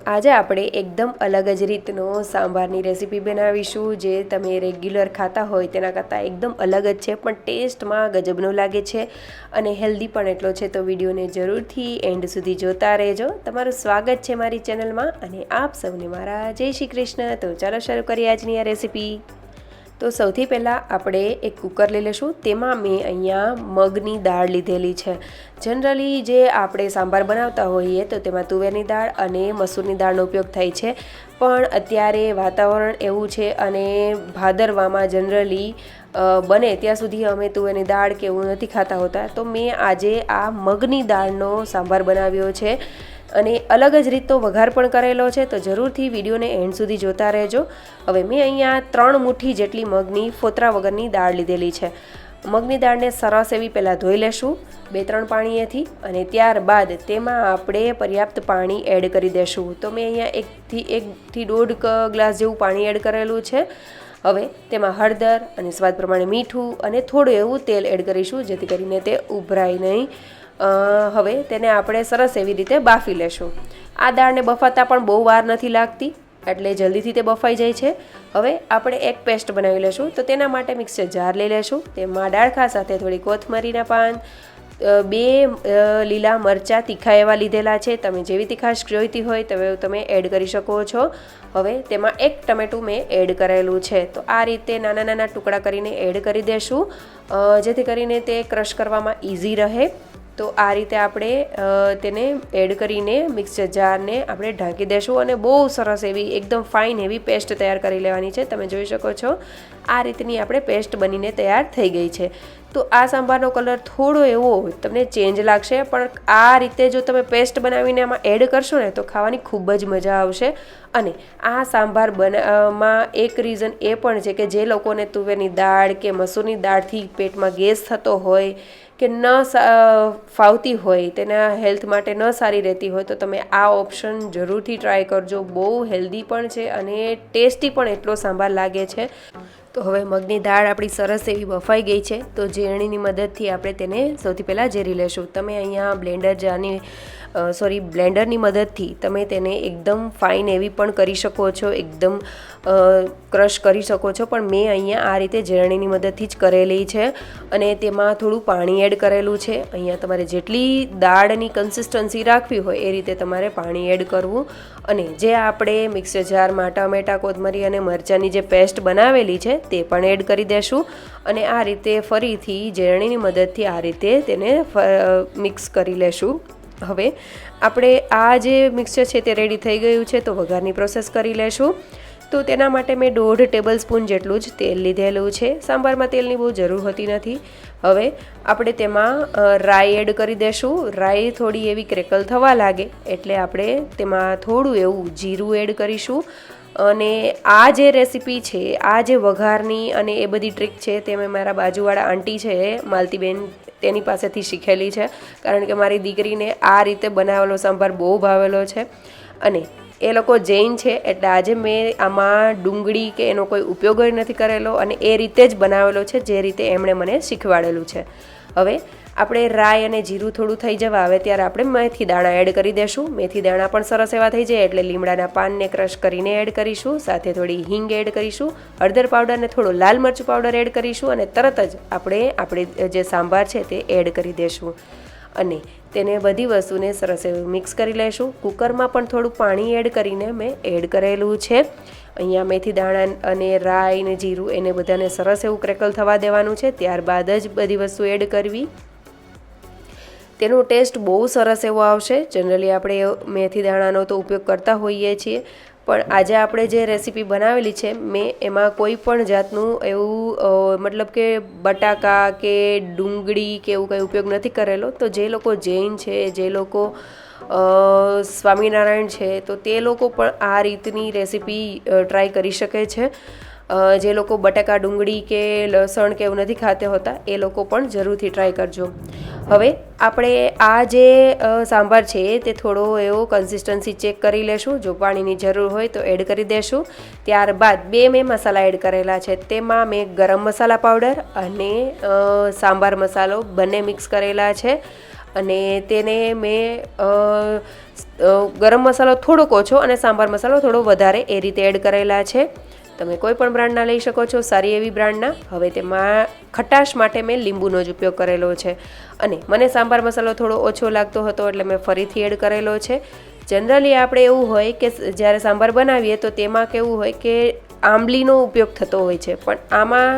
આજે આપણે એકદમ અલગ જ રીતનો સાંભારની રેસીપી બનાવીશું જે તમે રેગ્યુલર ખાતા હોય તેના કરતાં એકદમ અલગ જ છે, પણ ટેસ્ટમાં ગજબનો લાગે છે અને હેલ્ધી પણ એટલો છે. તો વિડીયોને જરૂરથી એન્ડ સુધી જોતા રહેજો. તમારું સ્વાગત છે મારી ચેનલમાં અને આપ સૌને મારા જય શ્રી કૃષ્ણ. તો ચાલો શરૂ કરીએ આજની આ રેસીપી. તો સૌથી પહેલાં આપણે એક કુકર લઈ લઈશું. તેમાં મેં અહીંયા મગની દાળ લીધેલી છે. જનરલી જે આપણે સાંભાર બનાવતા હોઈએ તો તેમાં તુવેરની દાળ અને મસૂરની દાળનો ઉપયોગ થાય છે, પણ અત્યારે વાતાવરણ એવું છે અને ભાદરવામાં જનરલી બને ત્યાં સુધી અમે તુવેરની દાળ કે એવું નથી ખાતા હોતા. તો મેં આજે આ મગની દાળનો સાંભાર બનાવ્યો છે અને અલગ જ રીતનો વઘાર પણ કરેલો છે. તો જરૂરથી વિડીયોને એન્ડ સુધી જોતા રહેજો. હવે મેં અહીંયા 3 મુઠ્ઠી જેટલી મગની ફોતરા વગરની દાળ લીધેલી છે. મગની દાળને સરસ એવી પહેલાં ધોઈ લેશું 2-3 પાણીએથી અને ત્યારબાદ તેમાં આપણે પર્યાપ્ત પાણી એડ કરી દેશું. તો મેં અહીંયા 1 થી 1.5 ગ્લાસ જેવું પાણી એડ કરેલું છે. હવે તેમાં હળદર અને સ્વાદ પ્રમાણે મીઠું અને થોડું એવું તેલ એડ કરીશું જેથી કરીને તે ઉભરાય નહીં. હવે તેને આપણે સરસ એવી રીતે બાફી લેશું. આ દાળને બફાતા પણ બહુ વાર નથી લાગતી, એટલે જલ્દીથી તે બફાઈ જાય છે. હવે આપણે એક પેસ્ટ બનાવી લેશું. તો તેના માટે મિક્સર જાર લઈ લેશું. તેમાં ડાળખા સાથે થોડી કોથમરીના પાન, 2 લીલા મરચાં તીખા એવા લીધેલા છે. તમે જેવી તીખાશ જોઈતી હોય તો તમે એડ કરી શકો છો. હવે તેમાં 1 ટમેટું મેં એડ કરેલું છે. તો આ રીતે નાના નાના ટુકડા કરીને એડ કરી દેશું જેથી કરીને તે ક્રશ કરવામાં ઇઝી રહે. તો આ રીતે આપણે તેને એડ કરીને મિક્સર જારને આપણે ઢાંકી દેશું અને બહુ સરસ એવી એકદમ ફાઇન એવી પેસ્ટ તૈયાર કરી લેવાની છે. તમે જોઈ શકો છો આ રીતની આપણે પેસ્ટ બનીને તૈયાર થઈ ગઈ છે. તો આ સાંભારનો કલર થોડો એવો તમને ચેન્જ લાગશે, પણ આ રીતે જો તમે પેસ્ટ બનાવીને આમાં એડ કરશો ને તો ખાવાની ખૂબ જ મજા આવશે. અને આ સાંભાર બનાવવામાં એક રીઝન એ પણ છે કે જે લોકોને તુવેરની દાળ કે મસૂરની દાળથી પેટમાં ગેસ થતો હોય કે ન ફાવતી હોય, તેના હેલ્થ માટે ન સારી રહેતી હોય, તો તમે આ ઓપ્શન જરૂરથી ટ્રાય કરજો. બહુ હેલ્ધી પણ છે અને ટેસ્ટી પણ એટલો સાંભાર લાગે છે. તો હવે મગની દાળ આપણી સરસ એવી બફાઈ ગઈ છે. તો ઝેરણીની મદદથી આપણે તેને સૌથી પહેલાં ઝેરી લેશું. તમે અહીંયા બ્લેન્ડરની મદદથી તમે તેને એકદમ ફાઇન એવી પણ કરી શકો છો, એકદમ ક્રશ કરી શકો છો. પણ મેં અહીંયા આ રીતે ઝેરણીની મદદથી જ કરેલી છે અને તેમાં થોડું પાણી એડ કરેલું છે. અહીંયા તમારે જેટલી દાળની કન્સિસ્ટન્સી રાખવી હોય એ રીતે તમારે પાણી એડ કરવું. અને જે આપણે મિક્સર જારમાં ટામેટાં, કોથમરી અને મરચાંની જે પેસ્ટ બનાવેલી છે તે પણ એડ કરી દેશું અને આ રીતે ફરીથી ઝેરણીની મદદથી આ રીતે તેને મિક્સ કરી લેશું. હવે આપણે આ જે મિક્સચર છે તે રેડી થઈ ગયું છે. તો વઘારની પ્રોસેસ કરી લેશું. તો તેના માટે મેં 1.5 ટેબલસ્પૂન જેટલું જ તેલ લીધેલું છે. સાંભારમાં તેલની બહુ જરૂર હોતી નથી. હવે આપણે તેમાં રાઈ એડ કરી દેશું. રાઈ થોડી એવી ક્રેકલ થવા લાગે એટલે આપણે તેમાં થોડું એવું જીરું એડ કરીશું. અને આ જે રેસીપી છે, આ જે વઘારની અને એ બધી ટ્રીક છે તે મેં મારા બાજુવાળા આંટી છે માલતીબેન તેની પાસેથી શીખેલી છે, કારણ કે મારી દીકરીને આ રીતે બનાવેલો સાંભાર બહુ ભાવેલો છે અને એ લોકો જૈન છે એટલે આજે મેં આમાં ડુંગળી કે એનો કોઈ ઉપયોગ જ નથી કરેલો અને એ રીતે જ બનાવેલો છે જે રીતે એમણે મને શીખવાડેલું છે. હવે આપણે રાઈ અને જીરું થોડું થઈ જવા આવે ત્યારે આપણે મેથી દાણા એડ કરી દેશું. મેથી દાણા પણ સરસ એવા થઈ જાય એટલે લીમડાના પાનને ક્રશ કરીને એડ કરીશું. સાથે થોડી હિંગ એડ કરીશું, હળદર પાવડર અને થોડો લાલ મરચું પાવડર એડ કરીશું અને તરત જ આપણે જે સાંભાર છે તે એડ કરી દેશું અને તેને બધી વસ્તુને સરસ એવું મિક્સ કરી લઈશું. કુકરમાં પણ થોડું પાણી એડ કરીને મેં એડ કરેલું છે. અહીંયા મેથી દાણા અને રાઈ ને જીરું એને બધાને સરસ એવું ક્રેકલ થવા દેવાનું છે. ત્યારબાદ જ બધી વસ્તુ એડ કરવી. તેનો ટેસ્ટ બહુ સરસ એવો આવશે. જનરલી આપણે મેથી દાણાનો તો ઉપયોગ કરતા હોઈએ છીએ, પણ આજે આપણે જે રેસીપી બનાવેલી છે મેં એમાં કોઈ પણ જાતનું એવું મતલબ કે બટાકા કે ડુંગળી કે એવું કંઈ ઉપયોગ નથી કરેલો. તો જે લોકો જૈન છે, જે લોકો સ્વામિનારાયણ છે, તો તે લોકો પણ આ રીતની રેસીપી ટ્રાય કરી શકે છે. જે લોકો બટાકા, ડુંગળી કે લસણ કે એવું નથી ખાતા હોતા એ લોકો પણ જરૂરથી ટ્રાય કરજો. હવે આપણે આ જે સાંભાર છે તે થોડો એવો કન્સિસ્ટન્સી ચેક કરી લેશું. જો પાણીની જરૂર હોય તો એડ કરી દેશું. ત્યારબાદ 2 મેં મસાલા એડ કરેલા છે. તેમાં મેં ગરમ મસાલા પાવડર અને સાંભાર મસાલો બંને મિક્સ કરેલા છે અને તેને મેં ગરમ મસાલો થોડોક ઓછો અને સાંભાર મસાલો થોડો વધારે એ રીતે એડ કરેલા છે. તમે કોઈ પણ બ્રાન્ડના લઈ શકો છો, સારી એવી બ્રાન્ડના. હવે તેમાં ખટાશ માટે મેં લીંબુનો જ ઉપયોગ કરેલો છે અને મને સાંભાર મસાલો થોડો ઓછો લાગતો હતો એટલે મેં ફરીથી એડ કરેલો છે. જનરલી આપણે એવું હોય કે જ્યારે સાંભાર બનાવીએ તો તેમાં કેવું હોય કે આંબલીનો ઉપયોગ થતો હોય છે, પણ આમાં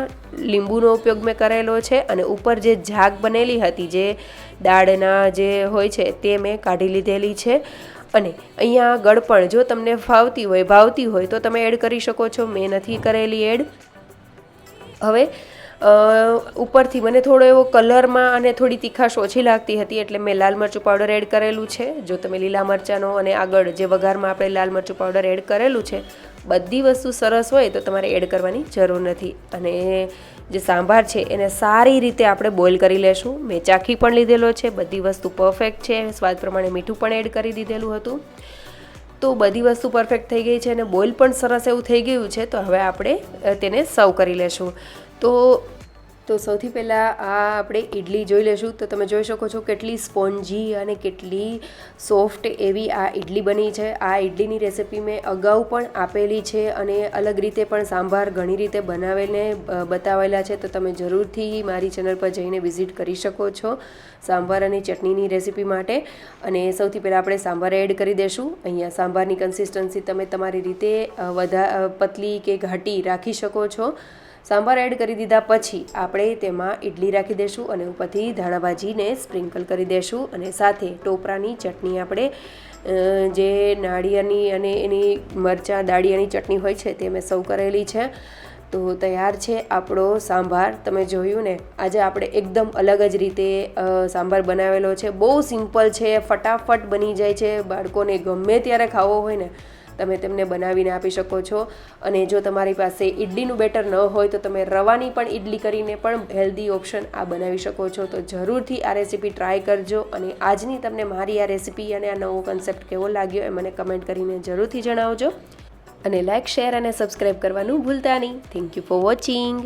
લીંબુનો ઉપયોગ મેં કરેલો છે અને ઉપર જે ઝાગ બનેલી હતી, જે દાળના જે હોય છે તે મેં કાઢી લીધેલી છે. અને અહીંયા ગળપણ જો તમને ભાવતી હોય તો તમે એડ કરી શકો છો. મેં નથી કરેલી એડ. હવે ઉપરથી મને થોડો એવો કલરમાં અને થોડી તીખાશ ઓછી લાગતી હતી એટલે મેં લાલ મરચું પાવડર એડ કરેલું છે. જો તમે લીલા મરચાંનો અને આગળ જે વઘારમાં આપણે લાલ મરચું પાવડર એડ કરેલું છે, બધી વસ્તુ સરસ હોય તો તમારે એડ કરવાની જરૂર નથી. અને જે સાંભાર છે એને સારી રીતે આપણે બોઇલ કરી લેશું. મેં ચાખી પણ લીધેલો છે, બધી વસ્તુ પરફેક્ટ છે. સ્વાદ પ્રમાણે મીઠું પણ એડ કરી દીધેલું હતું. તો બધી વસ્તુ પરફેક્ટ થઈ ગઈ છે અને બોઇલ પણ સરસ એવું થઈ ગયું છે. તો હવે આપણે તેને સર્વ કરી લેશું. તો સૌથી પહેલાં આ આપણે ઇડલી જોઈ લેશું. તો તમે જોઈ શકો છો કેટલી સ્પોન્જી અને કેટલી સોફ્ટ એવી આ ઇડલી બની છે. આ ઇડલીની રેસિપી મેં અગાઉ પણ આપેલી છે અને અલગ રીતે પણ સાંભાર ઘણી રીતે બનાવીને બતાવેલા છે. તો તમે જરૂરથી મારી ચેનલ પર જઈને વિઝિટ કરી શકો છો સાંભાર અને ચટણીની રેસિપી માટે. અને સૌથી પહેલાં આપણે સાંભાર એડ કરી દઈશું. અહીંયા સાંભારની કન્સિસ્ટન્સી તમે તમારી રીતે પતલી કે ઘાટી રાખી શકો છો. સાંભાર એડ કરી દીધા પછી આપણે તેમાં ઇડલી રાખી દઈશું અને ઉપરથી ધાણા ભાજીને સ્પ્રિંકલ કરી દઈશું. અને સાથે ટોપરાની ચટણી આપણે જે નાળિયેરની અને એની મરચાં દાળિયાની ચટણી હોય છે તે મેં સર્વ કરેલી છે. તો તૈયાર છે આપણો સાંભાર. તમે જોયું ને, આજે આપણે એકદમ અલગ જ રીતે સાંભાર બનાવેલો છે. બહુ સિમ્પલ છે, ફટાફટ બની જાય છે. બાળકોને ગમે ત્યારે ખાવો હોય ને તમે તેમને બનાવીને આપી શકો છો. અને જો તમારી પાસે ઇડલીનું બેટર ન હોય તો તમે રવાની પણ ઇડલી કરીને પણ હેલ્ધી ઓપ્શન આ બનાવી શકો છો. તો જરૂરથી આ રેસીપી ટ્રાય કરજો. અને આજની તમને મારી આ રેસીપી અને આ નવો કન્સેપ્ટ કેવો લાગ્યો એ મને કમેન્ટ કરીને જરૂરથી જણાવજો. અને લાઇક, શેર અને સબસ્ક્રાઈબ કરવાનું ભૂલતા નહીં. Thank you for watching.